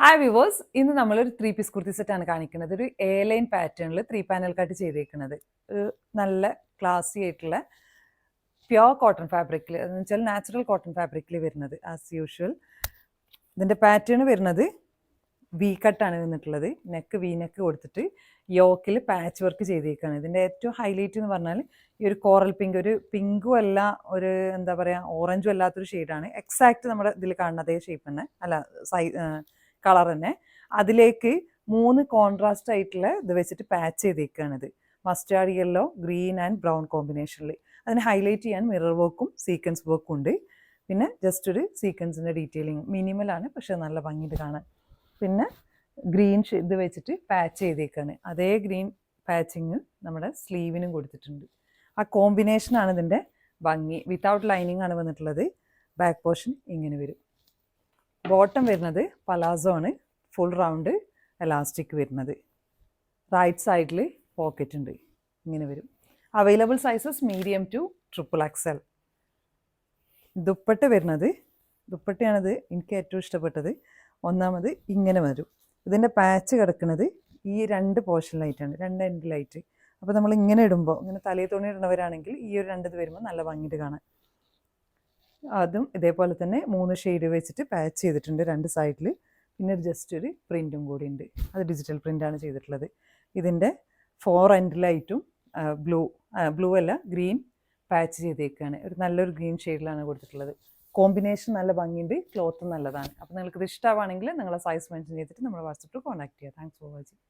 Hi viewers, ഇന്ന് നമ്മളൊരു 3 piece kurti സെറ്റാണ് കാണിക്കുന്നത്. ഒരു എ ലൈൻ പാറ്റേണിൽ 3 പാനൽ കട്ട് ചെയ്തേക്കുന്നത്. ഒരു നല്ല ക്ലാസി ആയിട്ടുള്ള പ്യോർ കോട്ടൺ ഫാബ്രിക്കിൽ, എന്ന് വെച്ചാൽ നാച്ചുറൽ കോട്ടൺ ഫാബ്രിക്കിൽ വരുന്നത്. ആസ് യൂഷ്വൽ ഇതിൻ്റെ പാറ്റേൺ വരുന്നത് വി കട്ടാണ് വന്നിട്ടുള്ളത്. നെക്ക് വി നെക്ക് കൊടുത്തിട്ട് യോക്കിൽ പാച്ച് വർക്ക് ചെയ്തേക്കാണ്. ഇതിൻ്റെ ഏറ്റവും ഹൈലൈറ്റ് എന്ന് പറഞ്ഞാൽ ഈ ഒരു കോറൽ പിങ്ക്, ഒരു പിങ്കും അല്ല, ഒരു എന്താ പറയുക, ഓറഞ്ചും അല്ലാത്തൊരു ഷെയ്ഡാണ്. എക്സാക്റ്റ് നമ്മുടെ ഇതിൽ കാണുന്ന അതേ ഷേപ്പ് തന്നെ, അല്ല കളർ തന്നെ. അതിലേക്ക് 3 കോൺട്രാസ്റ്റ് ആയിട്ടുള്ള ഇത് വെച്ചിട്ട് പാച്ച് ചെയ്തേക്കാണിത്. Mustard yellow, green and brown കോമ്പിനേഷനിൽ. അതിന് ഹൈലൈറ്റ് ചെയ്യാൻ മിറർ വർക്കും സീക്വൻസ് വർക്കും ഉണ്ട്. പിന്നെ ജസ്റ്റ് ഒരു സീക്വൻസിൻ്റെ ഡീറ്റെയിലിങ് മിനിമലാണ്, പക്ഷെ നല്ല ഭംഗിയിട്ട് കാണാൻ. പിന്നെ ഗ്രീൻ ഇത് വെച്ചിട്ട് പാച്ച് ചെയ്തേക്കാണ്. അതേ ഗ്രീൻ പാച്ചിങ് നമ്മുടെ സ്ലീവിനും കൊടുത്തിട്ടുണ്ട്. ആ കോമ്പിനേഷനാണ് ഇതിൻ്റെ ഭംഗി. വിത്തൗട്ട് ലൈനിങ് ആണ് വന്നിട്ടുള്ളത്. ബാക്ക് പോർഷൻ ഇങ്ങനെ വരും. ബോട്ടം വരുന്നത് പലാസോ ആണ്, ഫുൾ റൗണ്ട് എലാസ്റ്റിക് വരുന്നത്. റൈറ്റ് സൈഡിൽ പോക്കറ്റ് ഉണ്ട്, ഇങ്ങനെ വരും. Available sizes medium to XXL. Dupatta വരുന്നത്, ദുപ്പട്ടയാണിത് എനിക്ക് ഏറ്റവും ഇഷ്ടപ്പെട്ടത്. ഒന്നാമത് ഇങ്ങനെ വരും. ഇതിൻ്റെ പാച്ച് കിടക്കുന്നത് ഈ 2 പോർഷനിലായിട്ടാണ്, 2 എൻഡിലായിട്ട്. അപ്പോൾ നമ്മൾ ഇങ്ങനെ ഇടുമ്പോൾ, ഇങ്ങനെ തലയിൽ തുണി ഇടുന്നവരാണെങ്കിൽ ഈ ഒരു 2 ഇത് വരുമ്പോൾ നല്ല ഭംഗിയിട്ട് കാണാൻ. അതും ഇതേപോലെ തന്നെ 3 ഷെയ്ഡ് വെച്ചിട്ട് പാച്ച് ചെയ്തിട്ടുണ്ട് 2 സൈഡിൽ. പിന്നെ ജസ്റ്റ് ഒരു പ്രിൻറ്റും കൂടി ഉണ്ട്. അത് ഡിജിറ്റൽ പ്രിൻ്റാണ് ചെയ്തിട്ടുള്ളത്. ഇതിൻ്റെ 4 എൻഡിലായിട്ടും ബ്ലൂ അല്ല, ഗ്രീൻ പാച്ച് ചെയ്തേക്കാണ്. ഒരു നല്ലൊരു ഗ്രീൻ ഷെയ്ഡിലാണ് കൊടുത്തിട്ടുള്ളത്. കോമ്പിനേഷൻ നല്ല ഭംഗിയുണ്ട്, ക്ലോത്തും നല്ലതാണ്. അപ്പോൾ നിങ്ങൾക്കിത് ഇഷ്ടമാണെങ്കിൽ നിങ്ങളെ സൈസ് മെൻഷൻ ചെയ്തിട്ട് നമ്മുടെ വാട്സപ്പിൽ കോൺടാക്ട് ചെയ്യുക. Thanks for watching.